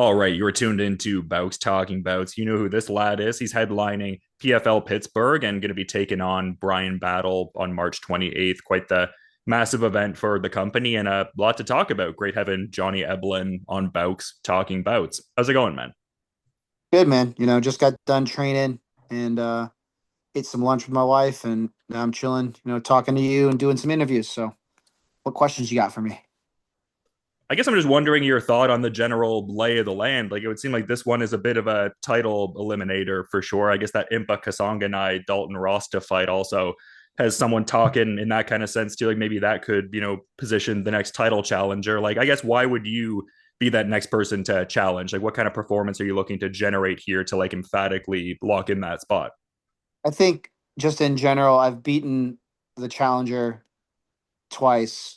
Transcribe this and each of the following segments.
All right, you were tuned into Bowks Talking Bouts. You know who this lad is. He's headlining PFL Pittsburgh and going to be taking on Bryan Battle on March 28th. Quite the massive event for the company and a lot to talk about. Great having Johnny Eblen on Bowks Talking Bouts. How's it going, man? Good, man. Just got done training and ate some lunch with my wife, and now I'm chilling, talking to you and doing some interviews. So, what questions you got for me? I guess I'm just wondering your thought on the general lay of the land. Like it would seem like this one is a bit of a title eliminator for sure. I guess that Impa Kasanganay Dalton Rasta fight also has someone talking in that kind of sense too. Like maybe that could, position the next title challenger. Like I guess why would you be that next person to challenge? Like what kind of performance are you looking to generate here to like emphatically lock in that spot? I think just in general, I've beaten the challenger twice.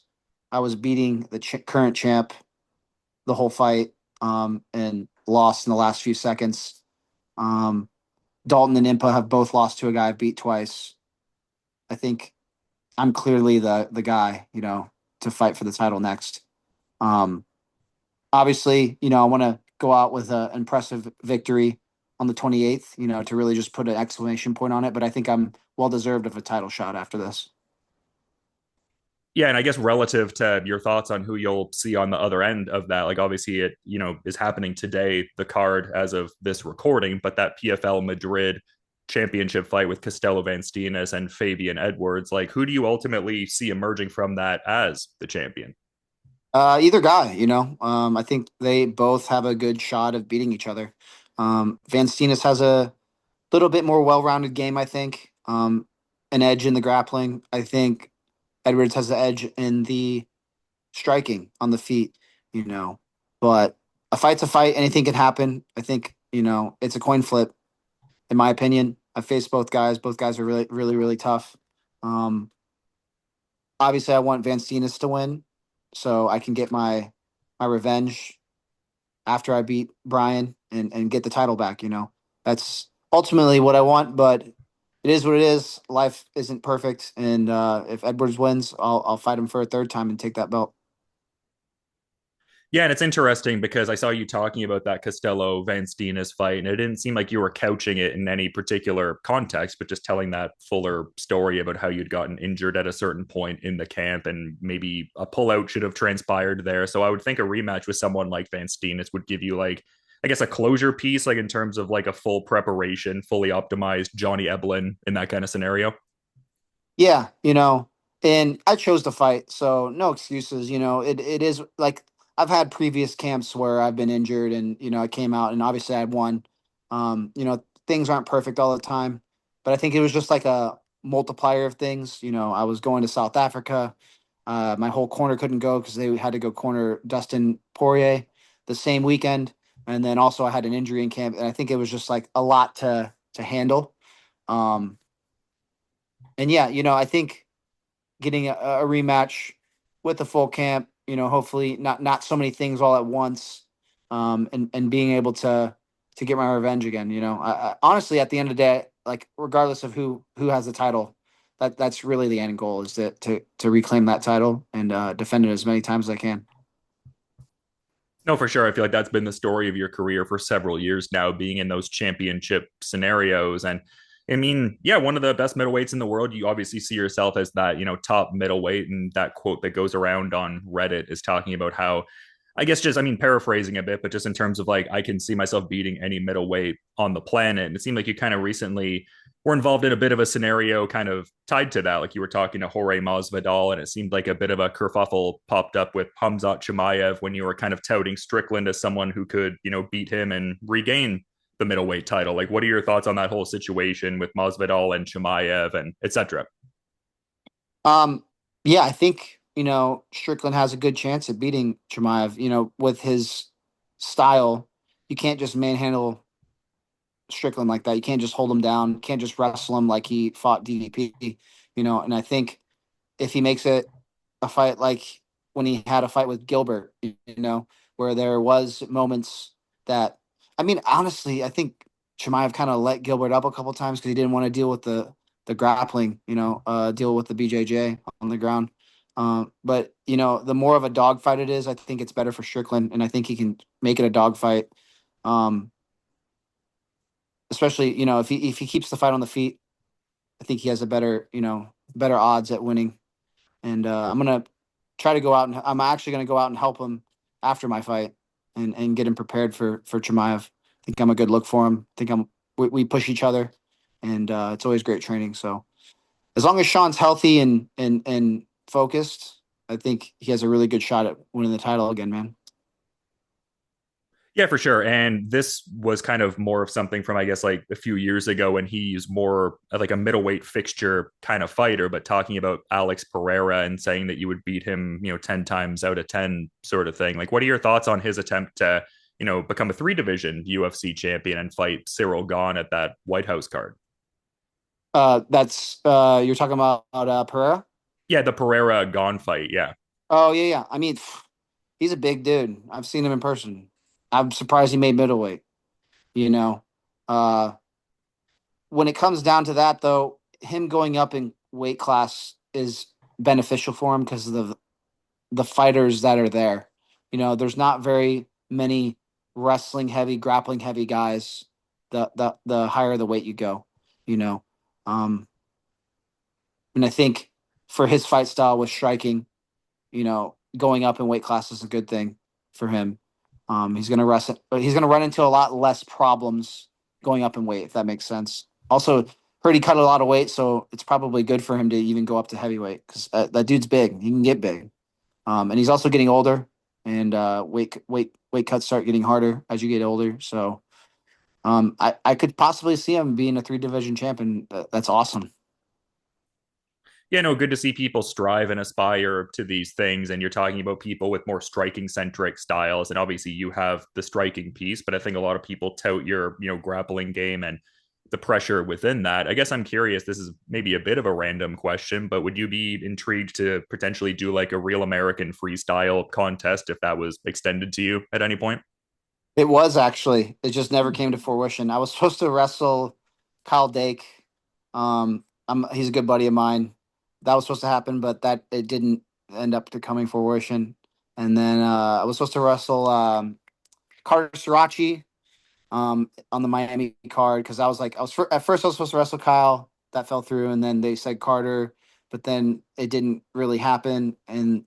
I was beating the current champ the whole fight, and lost in the last few seconds. Um, Dalton and Impa have both lost to a guy I've beat twice. I think I'm clearly the guy, to fight for the title next. Um, Obviously, I want to go out with an impressive victory on the 28th, to really just put an exclamation point on it. But I think I'm well deserved of a title shot after this. Yeah, and I guess relative to your thoughts on who you'll see on the other end of that, like obviously it, is happening today, the card as of this recording, but that PFL Madrid championship fight with Costello Van Steenis and Fabian Edwards, like who do you ultimately see emerging from that as the champion? Either guy, I think they both have a good shot of beating each other. Van Steenis has a little bit more well-rounded game, I think. An edge in the grappling. I think Edwards has the edge in the striking on the feet, you know. But a fight's a fight. Anything can happen. I think, it's a coin flip, in my opinion. I faced both guys. Both guys are really, really, really tough. Um, Obviously, I want Van Steenis to win so I can get my revenge after I beat Bryan and get the title back, That's ultimately what I want, but it is what it is. Life isn't perfect, and if Edwards wins, I'll fight him for a third time and take that belt. Yeah, and it's interesting because I saw you talking about that Costello Van Steenis fight, and it didn't seem like you were couching it in any particular context, but just telling that fuller story about how you'd gotten injured at a certain point in the camp, and maybe a pullout should have transpired there. So I would think a rematch with someone like Van Steenis would give you like, I guess, a closure piece, like in terms of like a full preparation, fully optimized Johnny Eblen in that kind of scenario. Yeah, and I chose to fight, so no excuses. It is like I've had previous camps where I've been injured, and I came out and obviously I had won. Things aren't perfect all the time, but I think it was just like a multiplier of things. I was going to South Africa. My whole corner couldn't go because they had to go corner Dustin Poirier the same weekend, and then also I had an injury in camp, and I think it was just like a lot to handle. Um, and yeah, I think getting a rematch with the full camp, hopefully not so many things all at once, and being able to get my revenge again. I honestly, at the end of the day, like regardless of who has the title, that's really the end goal is to reclaim that title and defend it as many times as I can. No, for sure. I feel like that's been the story of your career for several years now, being in those championship scenarios. And I mean, yeah, one of the best middleweights in the world. You obviously see yourself as that, top middleweight. And that quote that goes around on Reddit is talking about how, I guess, just, I mean, paraphrasing a bit, but just in terms of like, I can see myself beating any middleweight on the planet. And it seemed like you kind of recently were involved in a bit of a scenario kind of tied to that. Like you were talking to Jorge Masvidal, and it seemed like a bit of a kerfuffle popped up with Khamzat Chimaev when you were kind of touting Strickland as someone who could, beat him and regain the middleweight title. Like, what are your thoughts on that whole situation with Masvidal and Chimaev and etc.? Um, yeah, I think Strickland has a good chance at beating Chimaev. With his style, you can't just manhandle Strickland like that. You can't just hold him down. You can't just wrestle him like he fought DDP. And I think if he makes it a fight like when he had a fight with Gilbert, where there was moments that, I mean, honestly, I think Chimaev kind of let Gilbert up a couple times because he didn't want to deal with the grappling, deal with the BJJ on the ground. But the more of a dogfight it is, I think it's better for Strickland, and I think he can make it a dogfight. Um, Especially if he keeps the fight on the feet, I think he has a better odds at winning. And I'm gonna try to go out and I'm actually gonna go out and help him after my fight and get him prepared for Chimaev. I think I'm a good look for him. I think we push each other, and it's always great training. So as long as Sean's healthy and focused, I think he has a really good shot at winning the title again, man. Yeah, for sure. And this was kind of more of something from, I guess, like a few years ago when he's more like a middleweight fixture kind of fighter, but talking about Alex Pereira and saying that you would beat him, 10 times out of 10 sort of thing. Like, what are your thoughts on his attempt to, become a three division UFC champion and fight Ciryl Gane at that White House card? That's you're talking about Pereira? Yeah, the Pereira Gane fight. Yeah. Oh yeah, yeah. I mean, he's a big dude. I've seen him in person. I'm surprised he made middleweight. You know, uh, when it comes down to that, though, him going up in weight class is beneficial for him because of the fighters that are there. There's not very many wrestling heavy, grappling heavy guys. The higher the weight you go, you know. Um, and I think for his fight style with striking, going up in weight class is a good thing for him. He's gonna he's gonna run into a lot less problems going up in weight, if that makes sense. Also, heard he cut a lot of weight, so it's probably good for him to even go up to heavyweight because that dude's big. He can get big, and he's also getting older, and weight cuts start getting harder as you get older. So, I could possibly see him being a three division champion. That's awesome. Yeah, no, good to see people strive and aspire to these things. And you're talking about people with more striking centric styles. And obviously you have the striking piece, but I think a lot of people tout your, grappling game and the pressure within that. I guess I'm curious, this is maybe a bit of a random question, but would you be intrigued to potentially do like a real American freestyle contest if that was extended to you at any point? It was actually. It just never came to fruition. I was supposed to wrestle Kyle Dake. He's a good buddy of mine. That was supposed to happen, but that it didn't end up to coming fruition. And then I was supposed to wrestle Carter Sirachi on the Miami card because I was like, at first I was supposed to wrestle Kyle. That fell through, and then they said Carter, but then it didn't really happen. And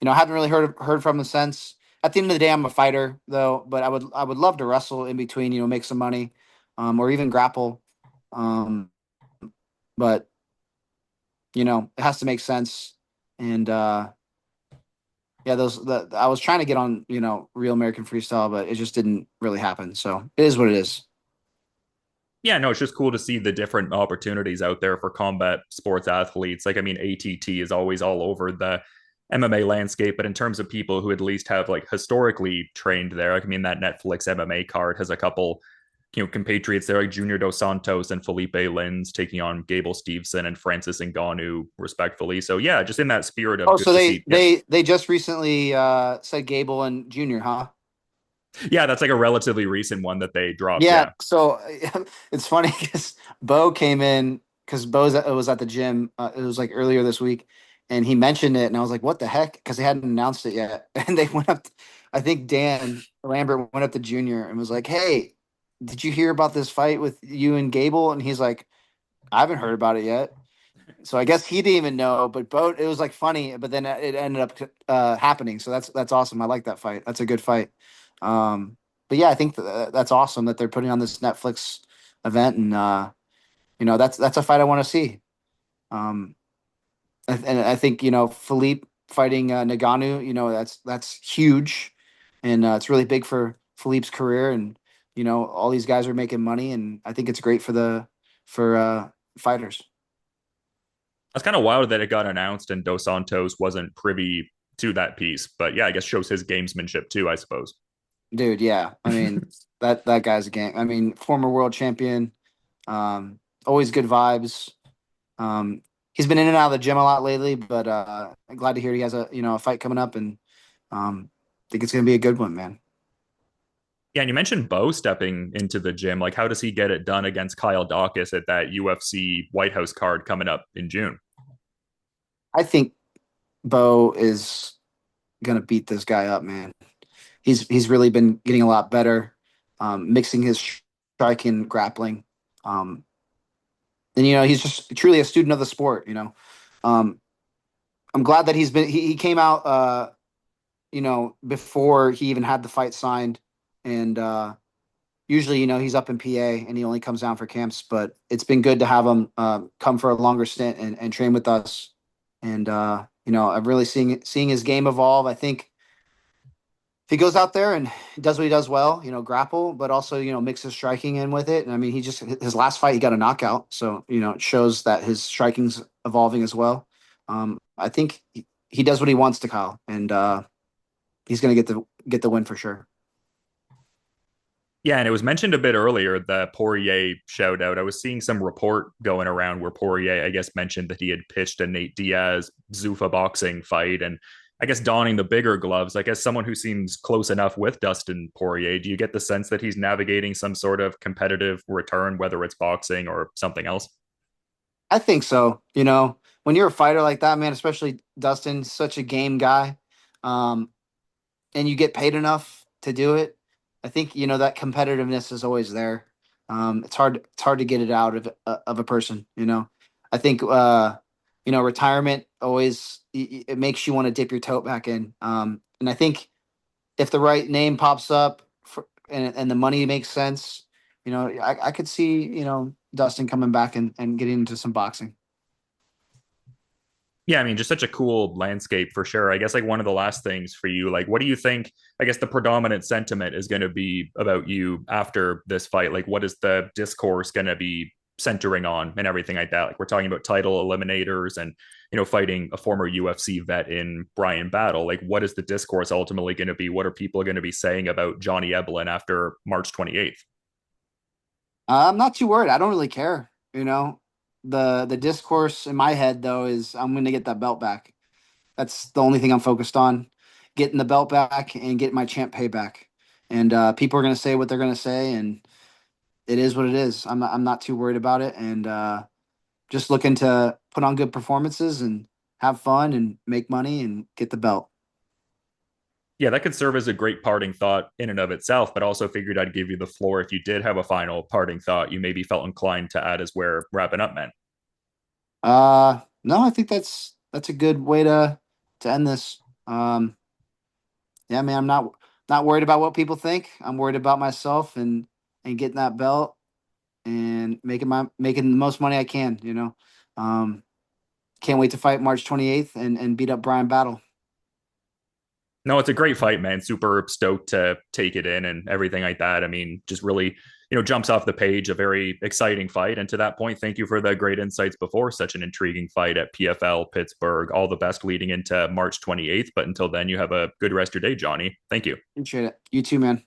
I haven't really heard from him since. At the end of the day, I'm a fighter though, but I would love to wrestle in between, make some money, or even grapple. Um, but it has to make sense. And yeah, I was trying to get on, Real American Freestyle, but it just didn't really happen. So it is what it is. Yeah, no, it's just cool to see the different opportunities out there for combat sports athletes. Like, I mean, ATT is always all over the MMA landscape, but in terms of people who at least have like historically trained there, like, I mean, that Netflix MMA card has a couple, compatriots there like Junior Dos Santos and Felipe Lins taking on Gable Steveson and Francis Ngannou, respectfully. So yeah, just in that spirit of Oh, good so to they see. Yeah, they they just recently said Gable and Junior, huh? yeah, that's like a relatively recent one that they dropped. Yeah. Yeah. So it's funny because Bo came in because was at the gym. It was like earlier this week, and he mentioned it, and I was like, "What the heck?" Because they hadn't announced it yet, and they went up. I think Dan Lambert went up to Junior and was like, "Hey, did you hear about this fight with you and Gable?" And he's like, "I haven't heard about it yet." So I guess he didn't even know, but Bo, it was like funny, but then it ended up happening. So that's awesome. I like that fight. That's a good fight. Um, but yeah, I think that's awesome that they're putting on this Netflix event, and that's a fight I want to see. Um, and I think Philippe fighting Nagano, that's huge, and it's really big for Philippe's career, and all these guys are making money, and I think it's great for fighters. That's kind of wild that it got announced and Dos Santos wasn't privy to that piece. But yeah, I guess shows his gamesmanship too, I suppose. Dude, yeah. I mean, that guy's a game. I mean, former world champion, always good vibes. He's been in and out of the gym a lot lately, but I'm glad to hear he has a fight coming up, and think it's gonna be a good one, man. Yeah, and you mentioned Bo stepping into the gym. Like, how does he get it done against Nickal-Daukaus at that UFC White House card coming up in June? I think Bo is gonna beat this guy up, man. He's really been getting a lot better, mixing his striking, grappling. Um, and he's just truly a student of the sport. Um, I'm glad that he came out before he even had the fight signed, and usually he's up in PA and he only comes down for camps. But it's been good to have him come for a longer stint and train with us. And I'm really seeing his game evolve. I think if he goes out there and does what he does well, grapple, but also, mixes striking in with it. And I mean, his last fight, he got a knockout. So, it shows that his striking's evolving as well. I think he does what he wants to, Kyle, and he's going to get the win for sure. Yeah, and it was mentioned a bit earlier, the Poirier shout out. I was seeing some report going around where Poirier, I guess, mentioned that he had pitched a Nate Diaz Zuffa boxing fight. And I guess donning the bigger gloves, I guess someone who seems close enough with Dustin Poirier, do you get the sense that he's navigating some sort of competitive return, whether it's boxing or something else? I think so. When you're a fighter like that, man, especially Dustin, such a game guy, um, and you get paid enough to do it, I think that competitiveness is always there. It's hard to get it out of a person. I think retirement always it makes you want to dip your toe back in. And I think if the right name pops up and the money makes sense, I could see Dustin coming back and getting into some boxing. Yeah, I mean, just such a cool landscape for sure. I guess like one of the last things for you, like, what do you think? I guess the predominant sentiment is going to be about you after this fight. Like, what is the discourse going to be centering on and everything like that? Like, we're talking about title eliminators and, fighting a former UFC vet in Bryan Battle. Like, what is the discourse ultimately going to be? What are people going to be saying about Johnny Eblen after March 28th? I'm not too worried. I don't really care. The discourse in my head though is I'm going to get that belt back. That's the only thing I'm focused on, getting the belt back and getting my champ payback. And people are going to say what they're going to say, and it is what it is. I'm not too worried about it, and just looking to put on good performances and have fun and make money and get the belt. Yeah, that could serve as a great parting thought in and of itself, but also figured I'd give you the floor if you did have a final parting thought you maybe felt inclined to add as we're wrapping up, man. No, I think that's a good way to end this. Yeah, man, I'm not worried about what people think. I'm worried about myself and getting that belt and making the most money I can. Um, can't wait to fight March 28th and beat up Bryan Battle. No, it's a great fight, man. Super stoked to take it in and everything like that. I mean, just really, jumps off the page, a very exciting fight. And to that point, thank you for the great insights before such an intriguing fight at PFL Pittsburgh. All the best leading into March 28th. But until then, you have a good rest of your day, Johnny. Thank you. Appreciate it. You too, man.